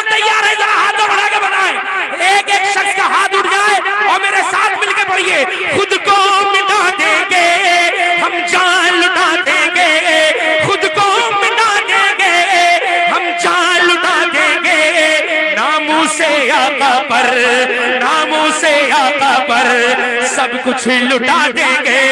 लोग तैयार हैं, जरा हाथ बढ़ा के बनाएं। एक एक शख्स का हाथ उठ जाए और मेरे साथ मिलकर पढ़िए। खुद को मिटा देंगे हम, जान लुटा देंगे, खुद को मिटा देंगे हम, जान लुटा देंगे, नामों से आका पर, नामों से आका पर सब कुछ लुटा देंगे।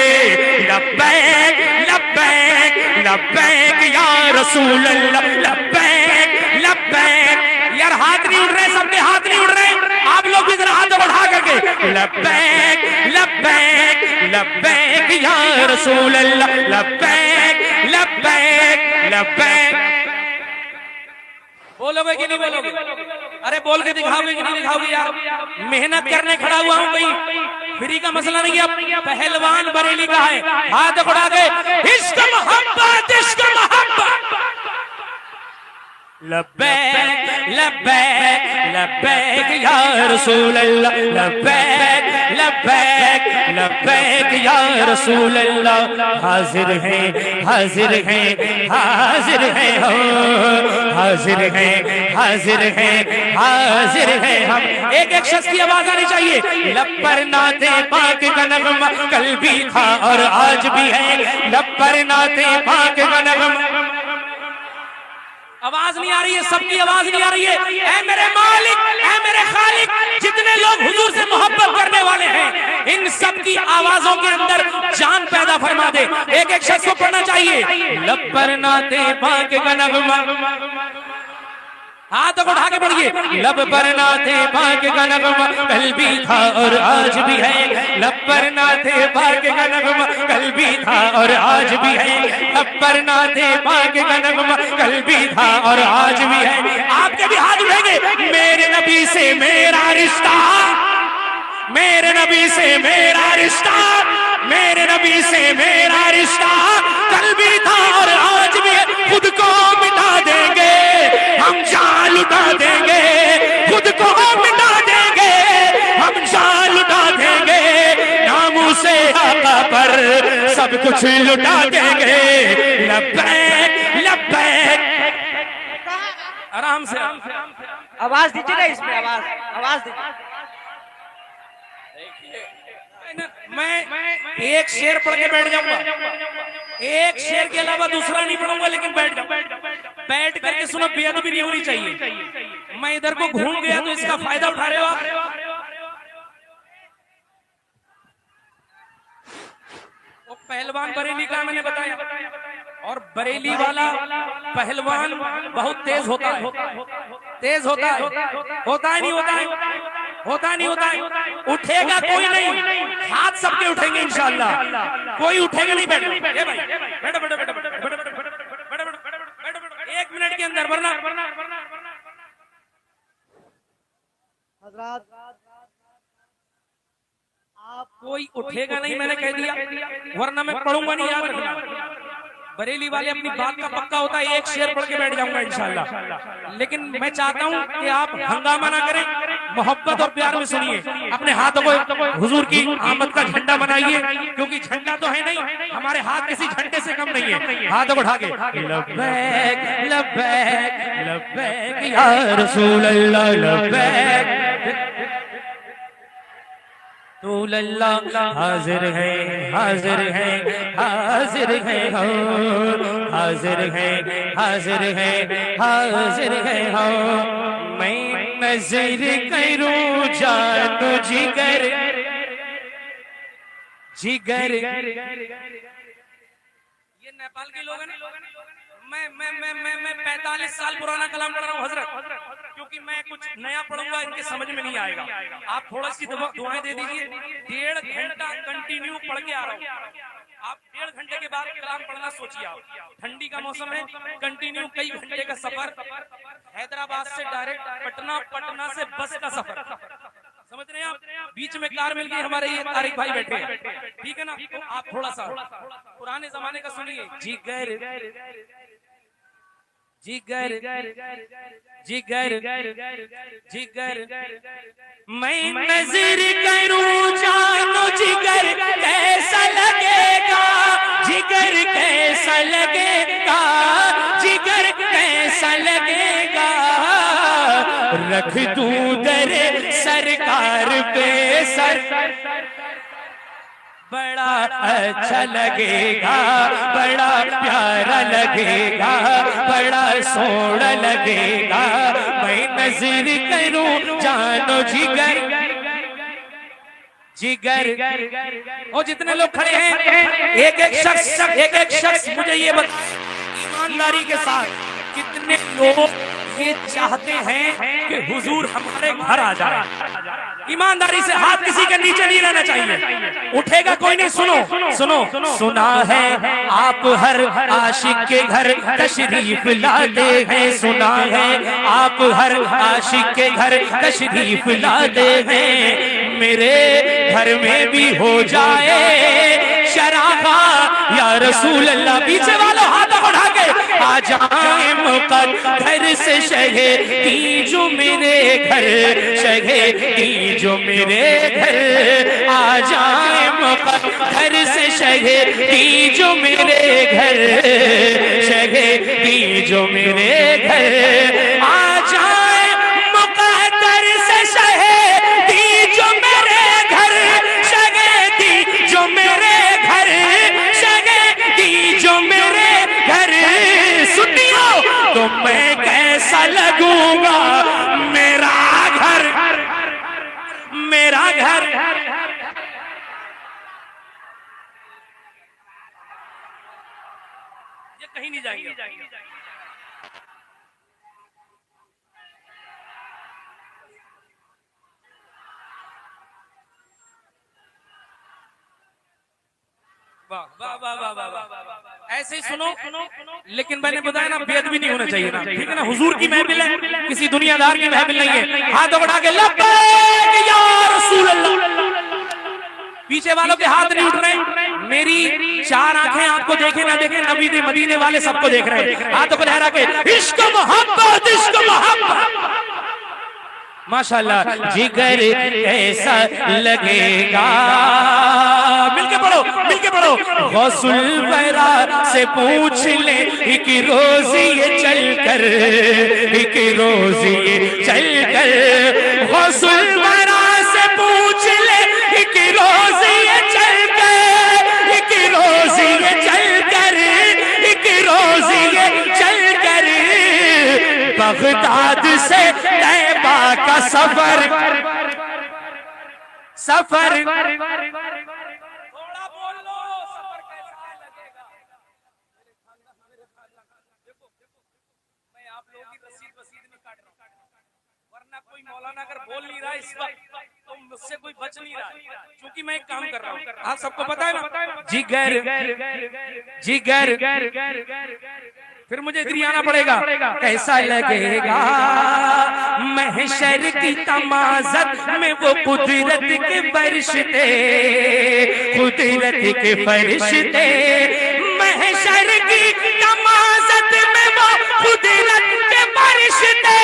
लब्बैक लब्बैक लब्बैक या रसूल अल्लाह, लब्बैक लब्बैक। यार हाथ नहीं उड़ रहे, सबके हाथ नहीं उड़ रहे, आप लोग भी जरा हाथ बढ़ा करके लब्बैक लब्बैक लब्बैक या रसूल अल्लाह, लब्बैक लब्बैक लब्बैक। बोलोगे कि नहीं बोलोगे? अरे बोल के दिखाओगे कि नहीं दिखाओगे? यार मेहनत करने खड़ा हुआ हूं भाई, फ्री का मसला नहीं है। पहलवान बरेली का है, हाथ बढ़ा के इश्क मोहब्बत, इश्क मोहब्बत। लब्बैक लब्बैक लब्बैक या रसूल अल्लाह, लब्बैक लब्बैक लब्बैक या रसूल अल्लाह। हाजिर है हाजिर है हाजिर है हो, हाजिर है हाजिर है हाजिर है हम। एक एक शख्स की आवाज आनी चाहिए। लब पर नाते पाक का नगमा कल भी था और आज भी है, लब पर नाते पाक का नगमा। आवाज नहीं आ रही है, सबकी आवाज नहीं आ रही है। ऐ मेरे मालिक, ऐ मेरे खालिक, जितने लोग हुजूर से मोहब्बत करने वाले हैं, इन सब की आवाजों के अंदर जान पैदा फरमा दे। एक एक शख्स को पढ़ना चाहिए। लब पर नाते पाक का नगमा, हाथ उठा के पढ़िए। लब पर नाते पाक का नगमा कल भी था और आज भी है, लब पर नाते पाक का नगमा कल भी था और आज भी है, लब पर नाते पाक का नगमा कल भी था और आज भी है। आपके भी हाथ उठेंगे। मेरे नबी से मेरा रिश्ता, मेरे नबी से मेरा रिश्ता, मेरे नबी से मेरा रिश्ता कल भी था और आज भी है। खुद को मिटा देंगे हम, जान लुटा देंगे, खुद को मिटा देंगे हम, जान लुटा देंगे, नामों से आका पर सब कुछ लुटा देंगे। लब्बैक लब्बैक। आराम से आवाज दीजिए ना इसमें, आवाज आवाज दीजिए। मैं एक शेर पढ़ के बैठ जाऊंगा, एक शेर के अलावा दूसरा नहीं पढ़ूंगा, लेकिन बैठ बैठ करके सुनो, बेअदबी नहीं होनी चाहिए। मैं इधर को घूम गया तो इसका फायदा उठा रहे हो आप। वो पहलवान बरेली का मैंने बताया, और बरेली वाला पहलवान बहुत तेज होता है, तेज होता है, होता है नहीं होता है, होता नहीं होता है। उठेगा कोई नहीं, हाथ सबके उठेंगे इंशाअल्लाह, कोई उठेगा नहीं। बैठो बैठो बैठो बैठो बैठो, एक मिनट के अंदर, वरना हजरात आप कोई उठेगा नहीं, मैंने कह दिया, वरना मैं पढ़ूंगा नहीं। याद रखना, बरेली वाले अपनी बात का पक्का होता है। एक शेर पढ़ के बैठ जाऊंगा इंशाअल्लाह, लेकिन मैं चाहता हूं कि आप हंगामा ना करें, मोहब्बत और प्यार में सुनिए। अपने हाथों को हुजूर की आमद का झंडा बनाइए, क्योंकि झंडा तो है नहीं, हमारे हाथ किसी झंडे से कम नहीं है। हाथों को उठा के लब्बैक लब्बैक लब्बैक या रसूल अल्लाह, लब्बैक रसूल अल्लाह। हाजिर है हाजिर है हाजिर है हो, हाजिर है हाजिर है हाजिर है हो। मैं नजर करूं जानो जिगर जिगर। ये नेपाल के लोग हैं। मैं 45 साल पुराना कलाम पढ़ रहा हूँ हजरत, क्योंकि मैं कुछ नया पढ़ूंगा, इनके समझ में नहीं आएगा। आप थोड़ा सी दुआएं दे दीजिए। 1.5 घंटा कंटिन्यू पढ़ के आ रहा हूँ। आप 1.5 घंटे के बाद कलाम पढ़ना सोचिए। आप ठंडी का मौसम है, कंटिन्यू कई घंटे का सफर, हैदराबाद से डायरेक्ट पटना, पटना से बस का सफर, समझ रहे हैं आप। बीच में कार मिल गई, हमारे ये तारिक भाई बैठे हैं, ठीक है ना। तो आप थोड़ा सा पुराने जमाने का सुनिए। जिगर जिगर जिगर जिगर, मैं नजर करूं जानो जिगर कैसा लगेगा, जिगर कैसा लगेगा, जिगर कैसा लगेगा। रख दूं दरे सरकार पे सर, बड़ा अच्छा लगेगा, बड़ा प्यारा लगेगा, बड़ा सोहना लगेगा। मैं नजर करूं जानो जिगर जिगर। और जितने लोग खड़े हैं एक एक शख्स मुझे ये बताएं ईमानदारी के साथ कितने लोग ये चाहते हैं कि हुजूर हमारे घर आ जाए। ईमानदारी से हाथ किसी के नीचे नहीं रहना चाहिए। उठेगा कोई नहीं। सुनो सुनो सुना है आप हर आशिक के घर तशरीफ लाते हैं। सुना है आप हर आशिक के घर तशरीफ लाते हैं। मेरे घर में भी हो जाए शराबा या रसूल अल्लाह। पीछे वालों हाथ उठा के आ जाए मुक़द्दर से शहदी जो मेरे घर, शहदी जो मेरे घर आ जाए मुक़द्दर से शहदी जो मेरे घर, शहदी जो मेरे घर आ जाए मुक़द्दर से शहदी जो मेरे घर, शहदी जो मेरे घर, शहदी जो मेरे घर। सुनियो तो मैं कैसा लगूंगा मेरा घर, मेरा घर। ये कहीं नहीं जाएंगे। वाह वाह वाह वाह वाह वाह। ऐसे ही सुनो, लेकिन मैंने बताया ना बेअदबी नहीं होना चाहिए ना, ठीक है ना। हुजूर की महफिल है, किसी दुनियादार की महफिल नहीं है। हाथ बढ़ा के लब्बैक या रसूल अल्लाह। पीछे वालों के हाथ नहीं उठ रहे। मेरी चार आंखें आपको देखे ना देखे, नबी दे मदीने वाले सबको देख रहे हैं। हाथों को लहरा के इश्क मोहब्बत, इश्क मोहब्बत। माशाल्लाह। जिगर ऐसा लगेगा, मिलके पढ़ो, मिलके पढ़ो। गौसुल बरा से पूछ ले एक रोज ये चलकर, एक रोज ये चलकर। गौसुल बरा से पूछ ले एक रोज ये चलकर, एक रोज ये चलकर, एक रोज ये चलकर। बगदाद से तैबा का सफर, सफर। थोड़ा बोल लो, सफर कैसा लगेगा। देखो मैं आप लोगों की रसीद नहीं काट रहा हूं, वरना कोई मौलाना अगर बोल नहीं रहा इस वक्त तो मुझसे कोई बच नहीं रहा, क्योंकि मैं एक काम कर रहा हूं। आप सबको पता है ना, जिगर जिगर। फिर मुझे इधर आना पड़ेगा। कैसा लगेगा महशर की तमाज़त में वो कुदरत के फरिश्ते, कुदरत के फरिश्ते। महशर की तमाज़त में वो कुदरत के फरिश्ते,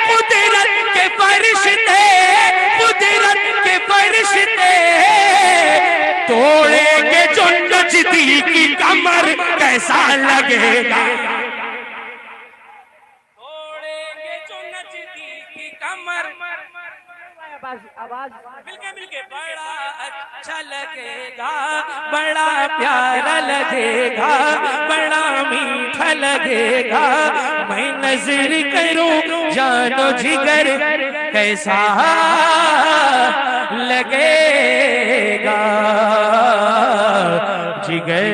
कुदरत के फरिश्ते, कुदरत के फरिश्ते। तोड़ेंगे जो नजदी की कमर, कैसा लगेगा। आवाज मिलके बड़ा अच्छा लगेगा, बड़ा प्यारा लगेगा, बड़ा मीठा लगेगा। मैं नजर करूं जानो जिगर कैसा लगेगा, जिगर।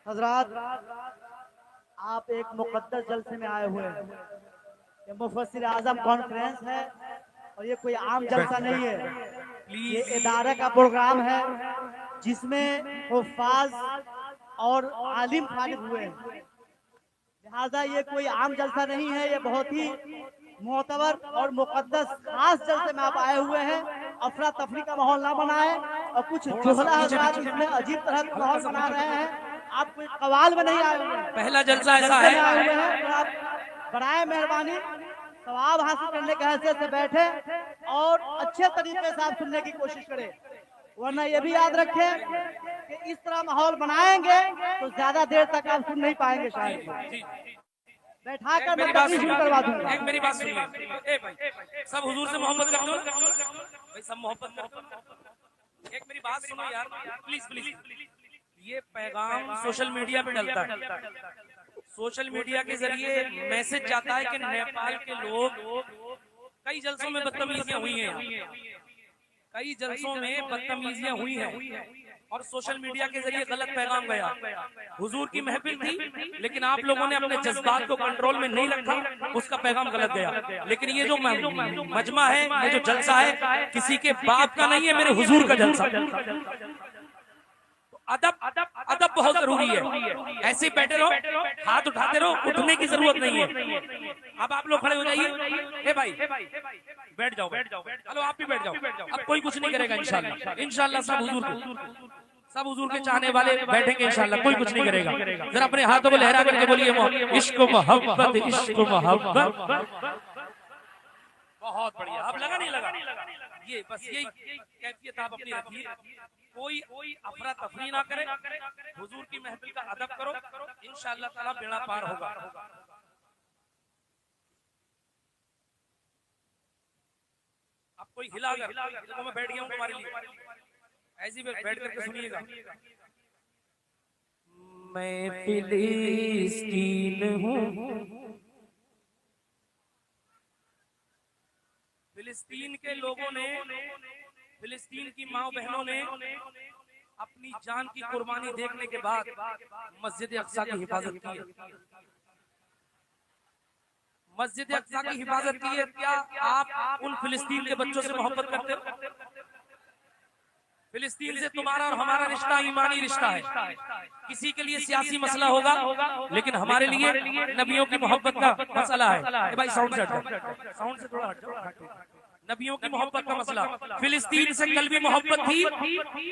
हजरात, आप एक मुकद्दस जलसे में आए हुए हैं। ये मुफस्सिर आज़म कॉन्फ्रेंस है और ये कोई आम जलसा नहीं है। ये इदारे का प्रोग्राम है जिसमें हुफ्फाज और आलिम फारिग हुए हैं। लिहाजा ये कोई आम जलसा नहीं है, ये बहुत ही मोतबर और मुकद्दस खास जलसे में आप आए हुए हैं। अफरा तफरी का माहौल ना बनाए और कुछ जुहला हज़रात इसमें अजीब तरह का माहौल बना रहे हैं। आप कोई कवाल में नहीं आए हुए हैं, पहला जलसा ऐसा है। आए हुए हैं तो आप बराए मेहरबानी सवाब हासिल करने के हैसियत से बैठे और अच्छे तरीके से आप सुनने की कोशिश करें, वरना ये भी याद रखें कि इस तरह माहौल बनाएंगे तो ज्यादा देर तक आप सुन नहीं पाएंगे शायद। बैठा कर मैं तकरीर शुरू करवा दूंगा। एक मेरी बात सुनिए, ए भाई सब हुजूर से मोहब्बत करते हो भाई, सब मोहब्बत करते हो। एक मेरी बात सुनो यार, प्लीज प्लीज। ये पैगाम सोशल मीडिया पे डलता है, सोशल मीडिया के जरिए मैसेज जाता है कि नेपाल के लोग, कई जलसों में बदतमीजियां हुई हैं, कई जलसों में बदतमीजियां हुई हैं और सोशल मीडिया के जरिए गलत पैगाम गया। हुजूर की महफिल थी लेकिन आप लोगों ने अपने जज्बात को कंट्रोल में नहीं रखा, उसका पैगाम गलत गया। लेकिन ये जो मजमा है, ये जो जलसा है, किसी के बाप का नहीं है, मेरे हुजूर का जलसा। अदब अदब बहुत जरूरी है। ऐसे ही बैठे रहो, हाथ उठाते रहो, उठने की जरूरत नहीं है। अब आप लोग खड़े हो जाइए, हे भाई बैठ जाओ, चलो आप भी बैठ जाओ। अब कोई कुछ नहीं करेगा इंशाल्लाह, इंशाल्लाह सब हुजूर के चाहने वाले बैठेंगे इंशाल्लाह, कोई कुछ नहीं करेगा। जरा अपने हाथों को लहरा करके बोलिए इश्क मोहब्बत, इश्क मोहब्बत। बहुत बढ़िया, अब लगा नहीं लगा? ये बस यही कैफियत आप अपनी रखिए, कोई अफरा तफरी ना करे, हुजूर की महफिल का अदब करो, इंशाअल्लाह ताला बेड़ा पार होगा। अब कोई हिला कर, देखो मैं बैठ गया हूँ तुम्हारे लिए, ऐसी बैठ करके सुनिएगा। मैं फिलिस्तीन हूँ, फिलिस्तीन के लोगों ने, फिलिस्तीन की माँ बहनों ने अपनी जान की कुर्बानी देखने के बाद मस्जिद अक्सा की हिफाजत की है, मस्जिद अक्सा की हिफाजत की है। क्या आप उन फिलिस्तीन के बच्चों से मोहब्बत करते हो? फिलिस्तीन से तुम्हारा और हमारा रिश्ता ईमानी रिश्ता है। किसी के लिए सियासी मसला होगा, लेकिन हमारे लिए नबियों की मोहब्बत का मसला है। भाई साउंड से हटो, साउंड से थोड़ा हटो। नबियों की मोहब्बत का मसला, फिलिस्तीन से कल भी मोहब्बत थी,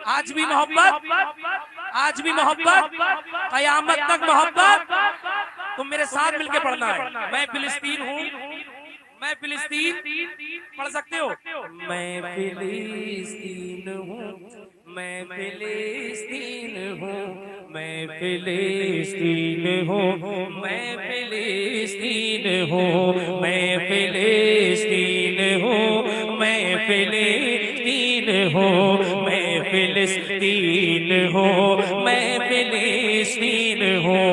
आज भी मोहब्बत, आज भी मोहब्बत, कयामत तक मोहब्बत। तुम मेरे साथ मिलके पढ़ना है। मैं फिलिस्तीन हूँ, मैं फिलिस्तीन, पढ़ सकते हो? मैं फिलिस्तीन हूँ, मैं फिलिस्तीन हूँ, मैं फिलिस्तीन हूँ, मैं फिलिस्तीन हूँ, मैं फिलिस्तीन हूँ, मैं फिलिस्तीन हूँ, मैं फिलिस्तीन हूँ, मैं फिलिस्तीन हूँ।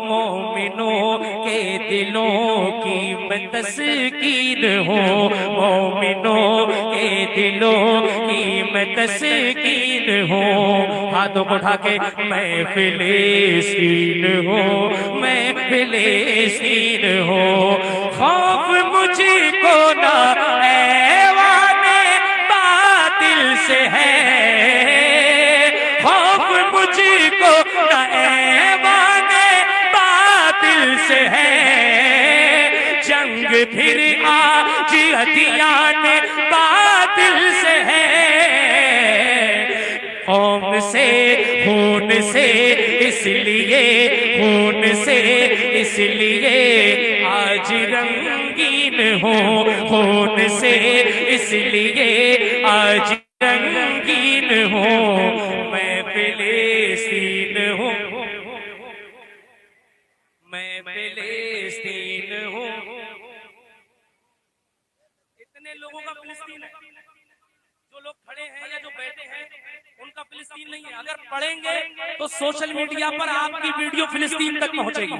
मोमिनों के दिलों की मैं तस्कीन हूँ, मोमिनों के दिलों की मैं तस्कीन हूँ। हाथों को उठा के मैं फिलिस्तीन हूँ, मैं फिलिस्तीन हूँ। खौफ मुझको ना ऐवाने बातिल से है, खौफ मुझको ना ऐवाने बातिल से है। जंग फिर आज हथियार बातिल से है, कौम से खून से इसलिए, खून से इसलिए आज रंगीन हूँ, खून से इसलिए आज रंगीन हूँ। मैं फिलिस्तीन हूँ, मैं फिलिस्तीन हूँ। इतने लोगों का फिलिस्तीन है, जो लोग खड़े हैं या जो बैठे हैं उनका फिलिस्तीन नहीं है। अगर पढ़ेंगे तो सोशल मीडिया पर आपकी वीडियो फिलिस्तीन तक पहुंचेगी।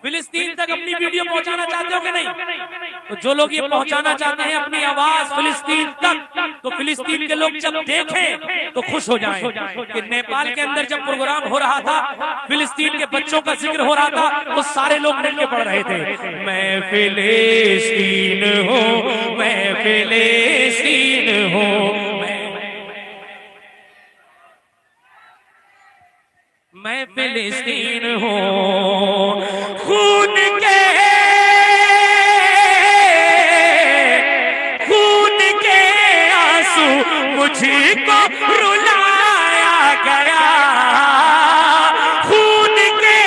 फिलिस्तीन तक अपनी वीडियो पहुंचाना चाहते हो कि नहीं? तो जो लोग ये पहुंचाना चाहते हैं अपनी आवाज फिलिस्तीन तक, तो फिलिस्तीन के लोग जब देखें तो खुश हो जाएं कि नेपाल के अंदर जब प्रोग्राम हो रहा था, फिलिस्तीन के बच्चों का जिक्र हो रहा था, तो सारे लोग मिलके पढ़ रहे थे, मैं फिलिस्तीन हूँ, मैं फिलिस्तीन हूँ, मैं फिलिस्तीन हूँ। खून के आंसू मुझको रुलाया गया, खून के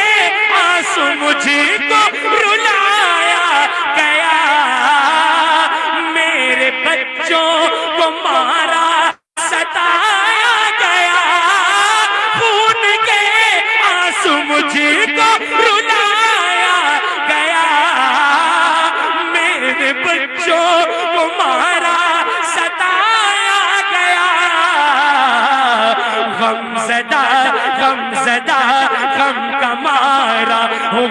आंसू मुझको रुलाया गया। मेरे बच्चों को मारा सताया गया, खून के आंसू मुझको रुलाया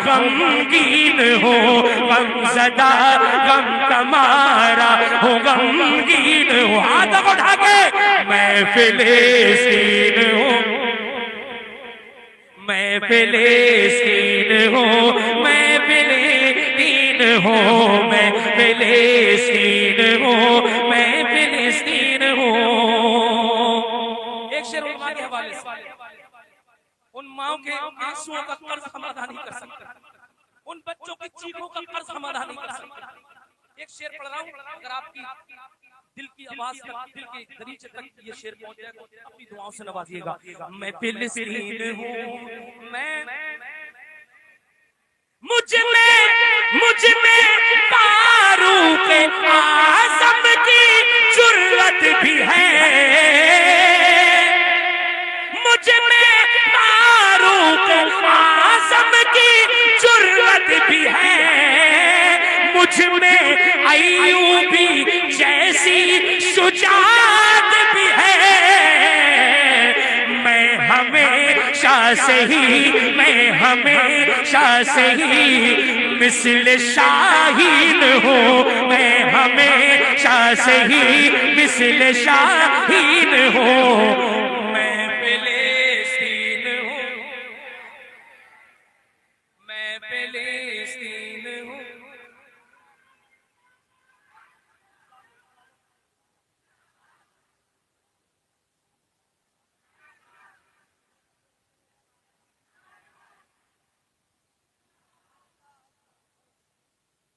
गमगीन हो, गमज़दा गम तुम्हारा हो गमगीन हो। हाथ उठा के मैं फिलिस्तीन हूँ, मैं फिलिस्तीन हूँ, मैं फिलिस्तीन हूँ, मैं फिलिस्तीन हूँ, मैं फिलिस्तीन हूँ। एक शेर उलमा के हवाले से, उन माओं के आंसुओं का कर्ज हम अदा नहीं कर सकते, उन बच्चों की चीखों का कर्ज हम अदा नहीं कर सकते। एक शेर पढ़ रहा हूँ, अगर आपकी दिल की आवाज तक, दिल के दरीचे तक ये शेर पहुंच जाए तो अपनी दुआओं से नवाजिएगा। मैं फिलिस्तीन हूँ, मैं मुझ में फारूक आज़म की जुर्रत भी है, मुझ में फारूक आज़म की जुर्रत भी है, मुझ में अय्यूबी जैसी शुजाअत भी है। मैं हमेशा से ही मिसल शाहीन हूँ, मैं हमेशा से ही मिसल शाहीन हूँ। मैं फिलिस्तीन हूँ, मैं फिलिस्तीन हूँ।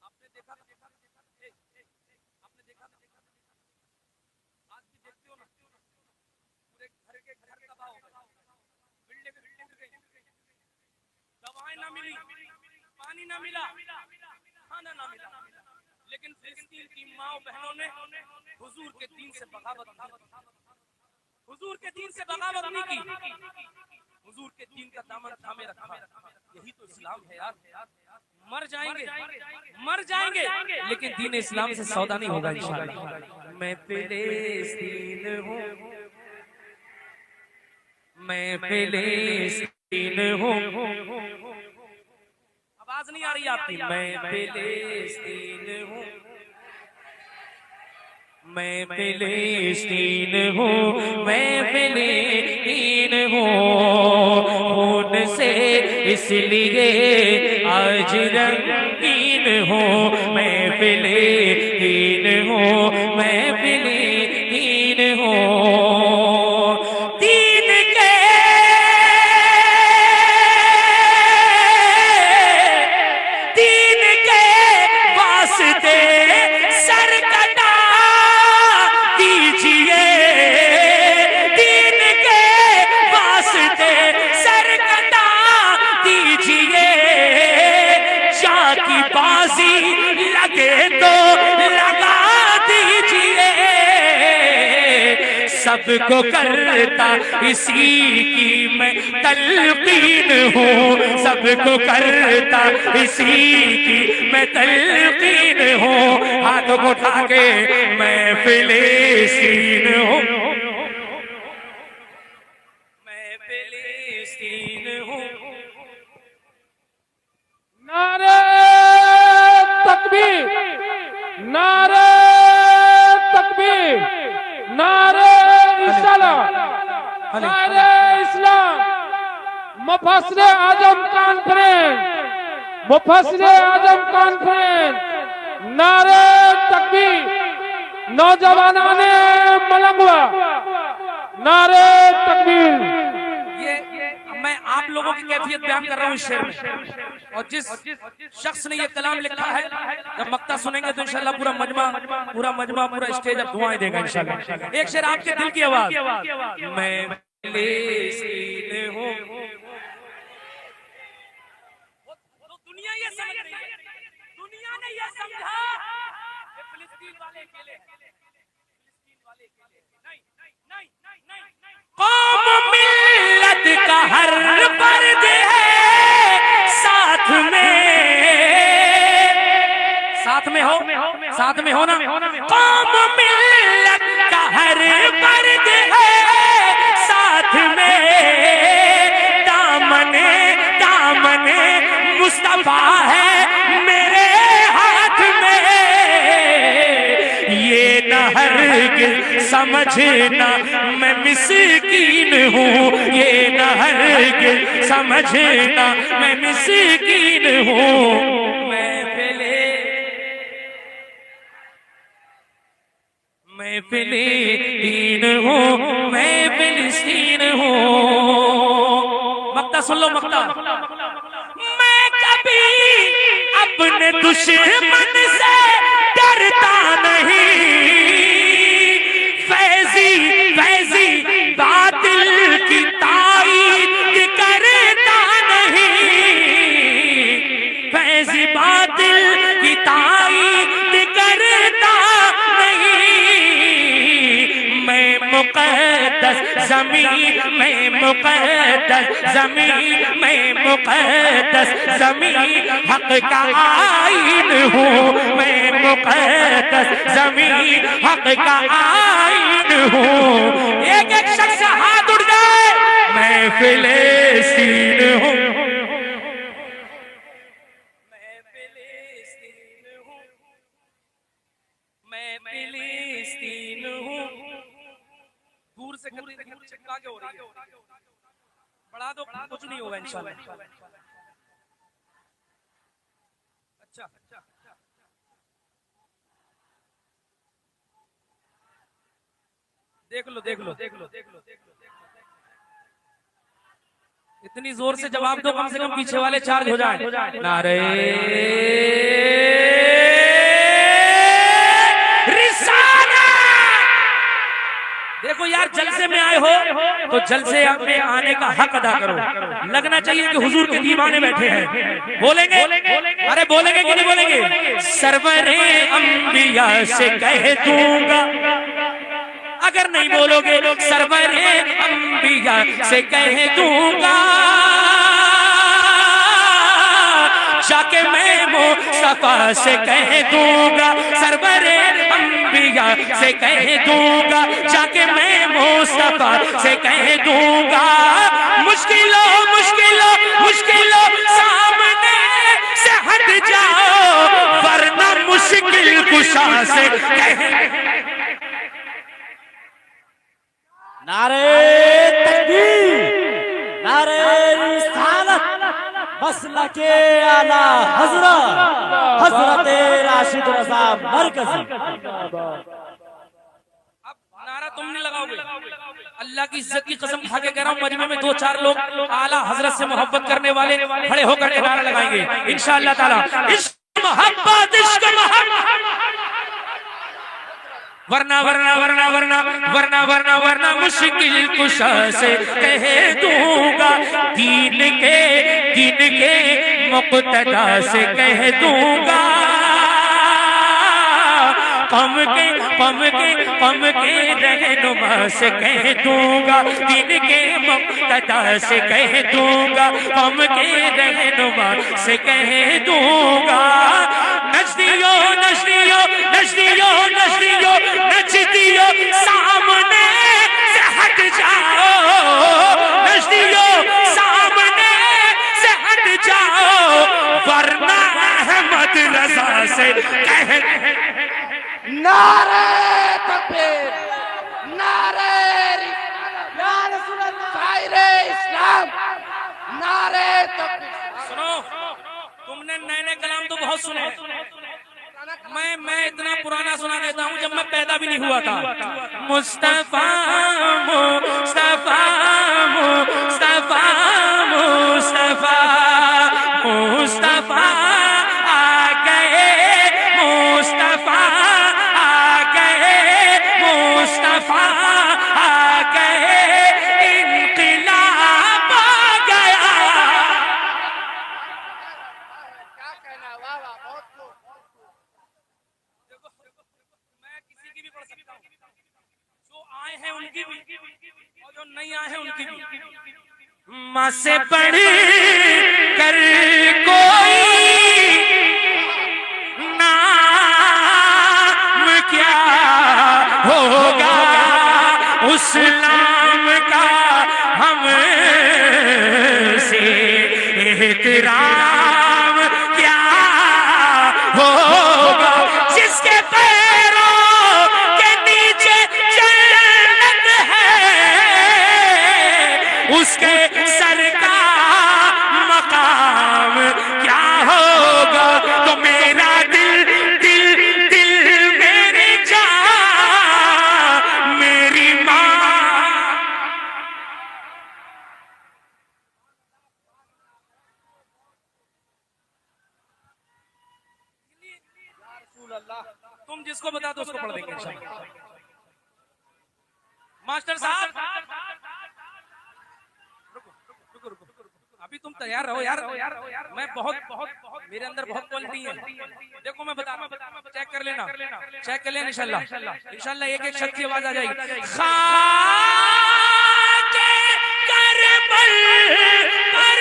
आपने देखा, आपने देखा, आज भी देखते हो ना, पूरे घर के घर तबाह हो गए, बिल्डिंग टूट गई, दवाएं ना मिली, पानी ना मिला, खाना ना मिला, लेकिन फिलिस्तीन की माँ बहनों ने हुजूर के दीन से बगावत नहीं की, हुजूर के दीन से बगावत नहीं की, हुजूर के दीन का दामन थामे रखा। यही तो इस्लाम है यार। मर जाएंगे, लेकिन दीन इस्लाम से सौदा नहीं होगा इंशाअल्लाह। मैं फिलिस्तीन हूँ, मैं फिलिस्तीन हूँ। आवाज नहीं आ रही आपकी। मैं फिलिस्तीन हूँ, मैं फिलिस्तीन हूँ, मैं फिलिस्तीन हूँ। खून से इसलिए आज रंगीन हूँ, मैं फिलिस्तीन हूँ, मैं फिलिस्तीन हूँ। दीन के वास्ते सर कटा दीजिए, दीन के वास्ते सर कटा दीजिए, जाकी बाजी लगे तो लगा दीजिए। सबको करता इसी की मैं तलकीन हूँ, सबको करता इसी की मैं तलकीन हूँ। हाथों को उठा के मैं फिलिस्तीन हूँ, मैं फिलिस्तीन हूँ। नारे तकबीर, नारे तकबीर, नारे इस्लाम, नारे इस्लाम। मुफस्सिर आजम कॉन्फ्रेंस, मुफस्सिर आजम कॉन्फ्रेंस, नारे तकबीर। नौजवानाने मलंगवा, नारे तकबीर। ये मैं आप लोगों की कैफियत बयान कर रहा हूँ इस शेर में, और जिस शख्स ने ये कलाम लिखा है, जब मक्ता सुनेंगे तो इंशाल्लाह पूरा मजमा स्टेज अब दुआएं देगा इंशाल्लाह। एक शेर आपके दिल की आवाज। मैं फिलिस्तीन हूँ, दुनिया ये समझ रही है, दुनिया ने ये समझा कि फिलिस्तीन वाले अकेले हैं, फिलिस्तीन वाले अकेले हैं। नहीं नहीं नहीं नहीं नहीं, कौम मिल्लत का हर पर्द है साथ में हो, साथ में हो ना। कौम मिल्लत का हर पर्द है साथ में, दामने दामने मुस्तफा हरगिज़ समझना मैं मिस्कीन हूँ, ये न हरगिज़ समझना मैं मिस्कीन हूँ। मैं फिलिस्तीन हूँ, मैं फिलिस्तीन हूँ। मक्ता सुन लो, मक्ता। मैं कभी अपने दुश्मन से डरता नहीं, फैजी फैजी बातिल की ताईद करता नहीं, फैजी बातिल की ताईद करता नहीं। मैं मुक़द्दस ज़मीन, मैं मुक़द्दस ज़मीन, मैं मुक़द्दस ज़मीन हक़ का आईन हूँ, मैं मुक़द्दस ज़मीन हक़ का आईन हूँ। एक एक शख्स हाथ उठ जाए, मैं फिलिस्तीन हूँ, मैं फिलिस्तीन हूँ, मैं फिलिस्तीन हूँ। दूर से चिपका के हो रही है, बढ़ा दो, कुछ नहीं होगा इंशाल्लाह। अच्छा, देख लो, देख लो, देख लो, देख लो, इतनी जोर से जवाब दो, कम से कम पीछे वाले चार्ज हो जाए। नारे देखो यार, जलसे में आए हो तो जलसे में आने का हक अदा करो। लगना चाहिए कि हुजूर के दीवाने बैठे हैं। बोलेंगे? अरे बोलेंगे कि नहीं बोलेंगे? सरवरे अंबिया से कह दूंगा, अगर नहीं बोलोगे सरवरे अंबिया से कह दूंगा, जाके मैं मुस्तफा से कह दूंगा, सरवरे अंबिया से कह दूंगा, जाके मैं मुस्तफा से कह दूंगा। मुश्किलों मुश्किलों मुश्किलों सामने से हट जाओ, वरना मुश्किल कुशा से कह। नारे तकबीर, नारे रिसालत, मसलके आला हजरत, हजरत राशिद रज़ा मरकज़ी। अब नारा तुम नहीं लगाओगे, अल्लाह की इज्जत की कसम खा के कह रहा हूँ, मजमे में 2-4 लोग आला हजरत से मोहब्बत करने वाले खड़े होकर नारा लगाएंगे इंशाअल्लाह ताला। इश्क मोहब्बत, इश्क मोहब्बत, वरना वरना वरना वरना वरना वरना वरना मुश्किल कुशा से कह दूंगा, दीन के मुक़्तदा से कह दूंगा, कम के रहनुमा से कह दूंगा, दीन के मुक़्तदा से कह दूंगा, कम के रहनुमा से कह दूंगा। नजदियो नजदियो नजदियो नजदियो नजदियो सामने से हट जाओ, नजदियो सामने से हट जाओ, वरना अहमद रजा से कह। नारे तकबीर, नारे या रसूल अल्लाह, शायरे इस्लाम, नारे तकबीर। सुनो, तुमने नए नए कलाम तो बहुत सुने, मैं इतना पुराना सुना देता हूँ, जब मैं पैदा भी नहीं हुआ था। मुस्तफा मुस्तफा मुस्तफा मुस्तफा मुस्तफा आ गए, मुस्तफा आ गए, मुस्तफा आ गए, इनक़िलाब आ गया। क्या कहना, वाह वाह, बहुत खूब। मैं किसी की भी पढ़ सकता हूँ, जो आए हैं उनकी भी और जो नहीं आए हैं उनकी भी। माँ से पढ़ कर कोई नाम क्या होगा, उस नाम का हमसे एहतराम क्या होगा, जिसके पैरों के नीचे तुम जिसको बता दो उसको पढ़ देंगे इंशाल्लाह। मास्टर साहब रुको, अभी तुम तैयार रहो यार। मैं बहुत मेरे अंदर बहुत क्वालिटी है। देखो मैं बता रहा हूं, चेक कर लेना इंशाल्लाह एक एक शब्द की आवाज आ जाएगी। खाके करबल पर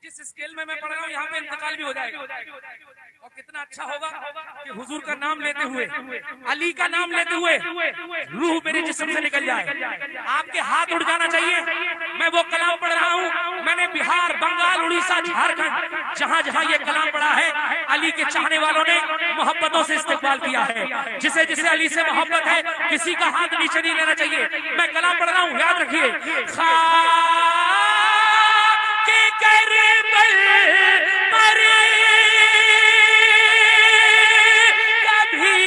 जिस स्केल में मैं पढ़ रहा हूँ यहाँ पे इंतकाल भी हो जाएगा। और कितना अच्छा होगा कि हुजूर का नाम लेते हुए, अली का नाम लेते हुए रूह मेरे जिस्म से निकल जाए। आपके हाथ उड़ जाना चाहिए। मैं वो कलाम पढ़ रहा हूँ, मैंने बिहार, बंगाल, उड़ीसा, झारखंड जहाँ जहाँ ये कलाम पढ़ा है, अली के चाहने वालों ने मोहब्बतों से इस्तेमाल किया है। जिसे जिसे अली से मोहब्बत है, किसी का हाथ नीचे नहीं लेना चाहिए। मैं कलाम पढ़ रहा हूँ, याद रखिए। करबल पर कभी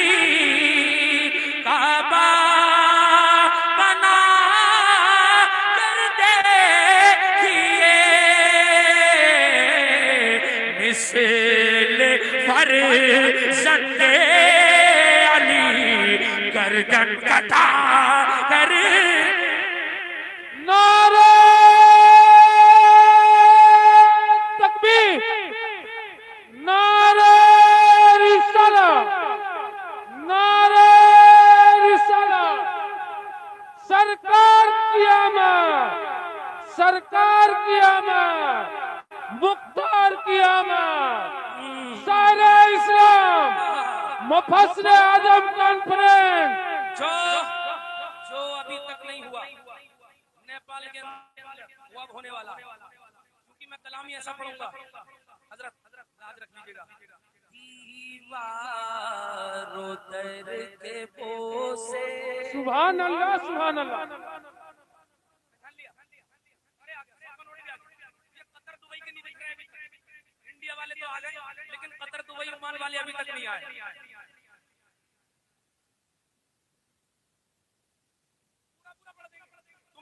काबा बना कर देखिए, मिसल फर्जंदे अली गर्दन कटा कर। नारे नारे रिसालत, नारे रिसालत, सरकार की आमद, सरकार की आमद, मुख्तार की आमद, सारे इस्लाम, मुफस्सिर आज़म कॉन्फ्रेंस जो अभी तक नहीं हुआ नेपाल के अंदर, वो अब होने वाला। क्योंकि मैं कलाम ही ऐसा पढ़ूंगा। हजरत याद रख लीजिएगा। दीवारों दर के बोसे, सुभान अल्लाह, सुभान अल्लाह। कतर दुबई के नहीं दिख रहे, इंडिया वाले तो आ गए, लेकिन कतर दुबई ओमान वाले अभी तक नहीं आए।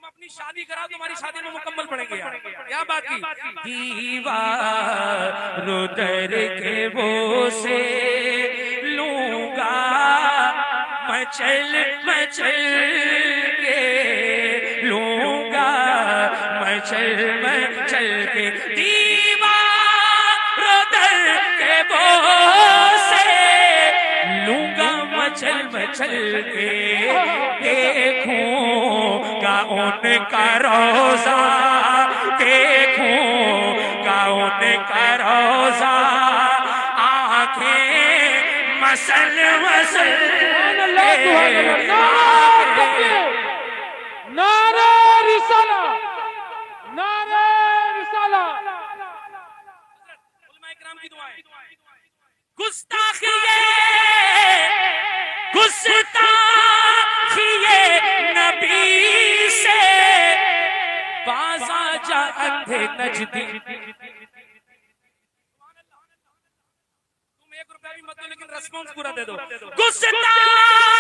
अपनी शादी कराओ, तुम्हारी शादी में मुकम्मल पड़ेंगे यार। क्या बात की। दीवारों दर के बोसे लूंगा मचल मचल के, लूंगा मचल मचल के। दीवारों दर के बोसे लूंगा मचल मचल के, देखूंगा उनका रोजा, देखूंगा उनका रोजा, आंखें मसल मसल। नारे रिसालत, नारे रिसालत। उलमा इकराम की दुआएं। गुस्ताखिए गुस्ताखिए नबी से बाजा जा अंधे नजदी। तुम 1 रुपया भी मत दो, लेकिन रेस्पॉन्स पूरा दे दो। गुस्ताखिए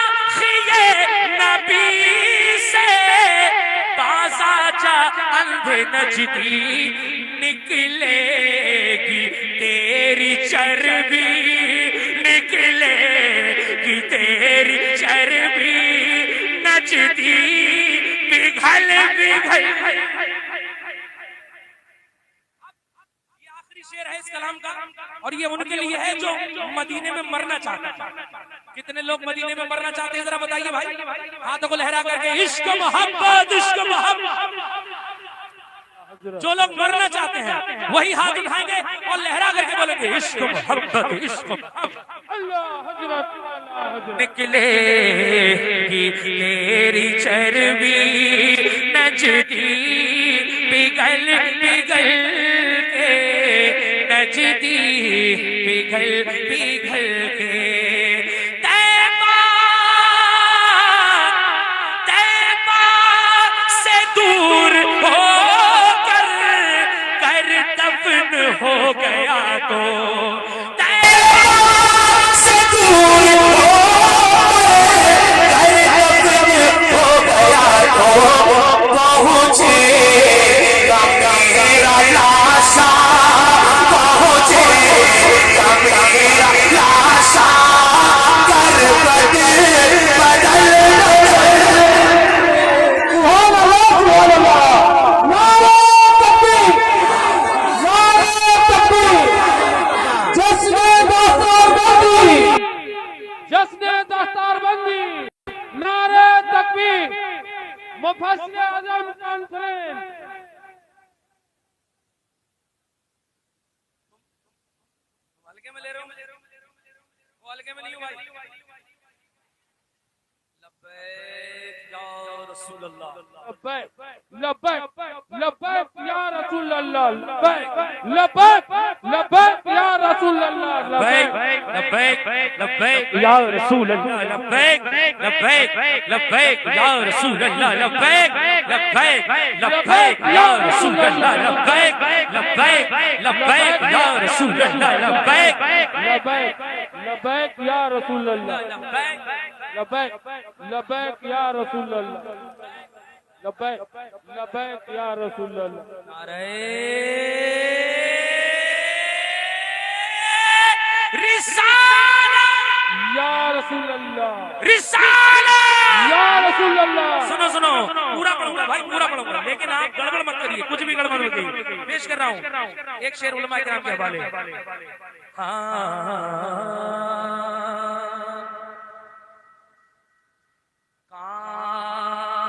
नबी से बाजा जा अंधे नजदी, निकलेगी तेरी चर्बी, निकलेगी तेरी चर्बी, नजदी पिघल पिघल। ये आखिरी शेर है इस कलाम का, और ये उनके लिए है जो मदीने में मरना चाहते हैं। कितने लोग मदीने में मरना चाहते हैं, जरा बताइए भाई, हाथों को लहरा करके। इश्क मोहब्बत, इश्क मोहब्बत। जो लोग मरना चाहते हैं वही हाथ उठाएंगे और लहरा करके बोलेंगे इश्क मोहब्बत, इश्क मोहब्बत। निकलेगी तेरी चर्बी, नजदी पिघल पिघल के, नजदी पिघल पिघल के। तैबा तैबा से दूर होकर कर दफन हो गया तो, पहुंचे मुफस्सिर आज़म कॉन्फ्रेंस हल्के में ले रहा हूँ, वो हल्के में नहीं हूँ भाई। लब्बैक या रसूल अल्लाह, लब्बैक लब्बैक लब्बैक या रसूल अल्लाह, लब्बैक लब्बैक लब्बैक या रसूल अल्लाह, लब्बैक लब्बैक लब्बैक या रसूल अल्लाह, लब्बैक लब्बैक लब्बैक या रसूल अल्लाह, लब्बैक लब्बैक लब्बैक या रसूल अल्लाह, लब्बैक लब्बैक लब्बैक या रसूल अल्लाह, लब्बैक लब्बैक लब्बैक या रसूल अल्लाह, लब्बैक लब्बैक लब्बैक या रसूल अल्लाह, लब्बैक लब्बैक या रसूल अल्लाह। नारे रिसाला या रसूल अल्लाह, रिसाला या रसूल अल्लाह। सुनो सुनो, पूरा पढ़ूंगा भाई, पूरा पढ़ूंगा, लेकिन आप गड़बड़ मत करिए, कुछ भी गड़बड़ मत करिए। पेश कर रहा हूँ एक शेर उलमा किराम के हवाले।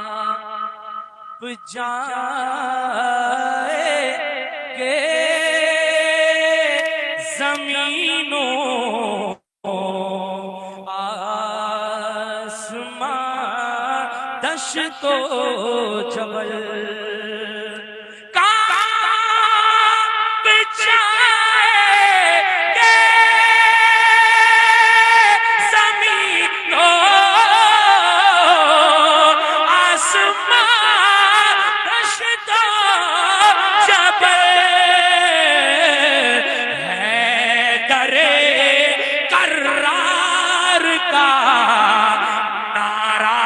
कांप जाएंगे ज़मीनों आसमां दश्तो जबल, कांप जाएंगे ज़मीनों आसमां दश्तो जबल, है दरे कर्रार का नारा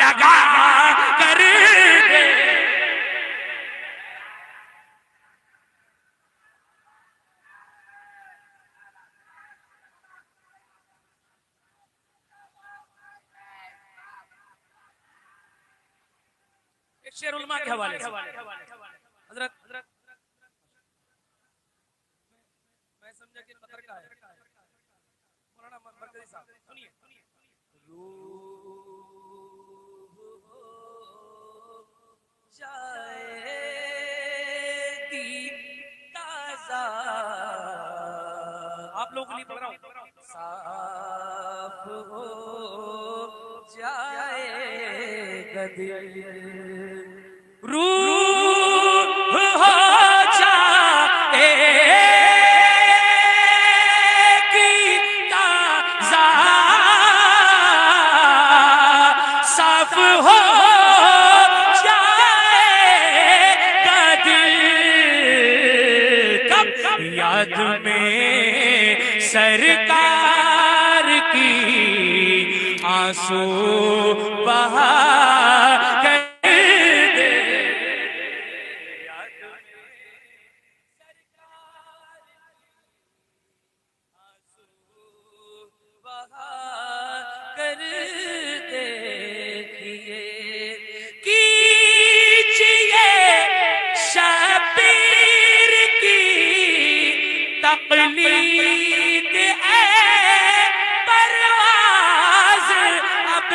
लगा कर दे। एक शेर उलमा के हवाले से। हजरत मैं समझा कि पत्थर का है, मौलाना मरकजी साहब सुनिए। जाएगी ताज़ा, आप लोगों के लिए पढ़ रहा हूँ, साफ हो जाएगा दिल, रूह हो जाएगी ताज़ा, साफ हो जाएगा दिल, कब याद में सरकार की आंसू बहा कर दे। याद में सरकार की आंसू बहा कर देखिए, कीजिए शबीर की तक़लीद है परवाज़, अब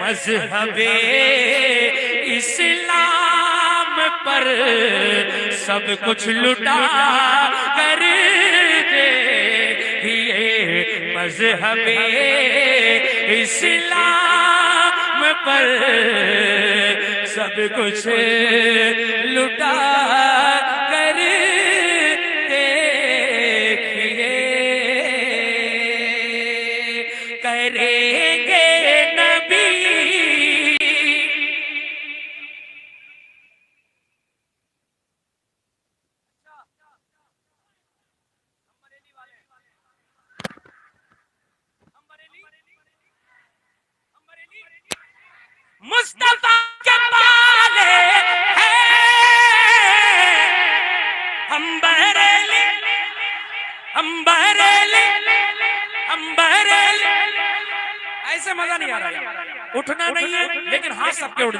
मज़हबे इस्लाम पर सब कुछ लुटा कर देखिए, मज़हबे इस्लाम पर सब कुछ लुटा कर देखिए, करेंगे नबी मुस्तफा के वाले हैं हम बरेली, हम बरेली, हम बरेली। ऐसे मजा नहीं आ रहा, उठना नहीं है लेकिन हाथ सबके उठ जाए।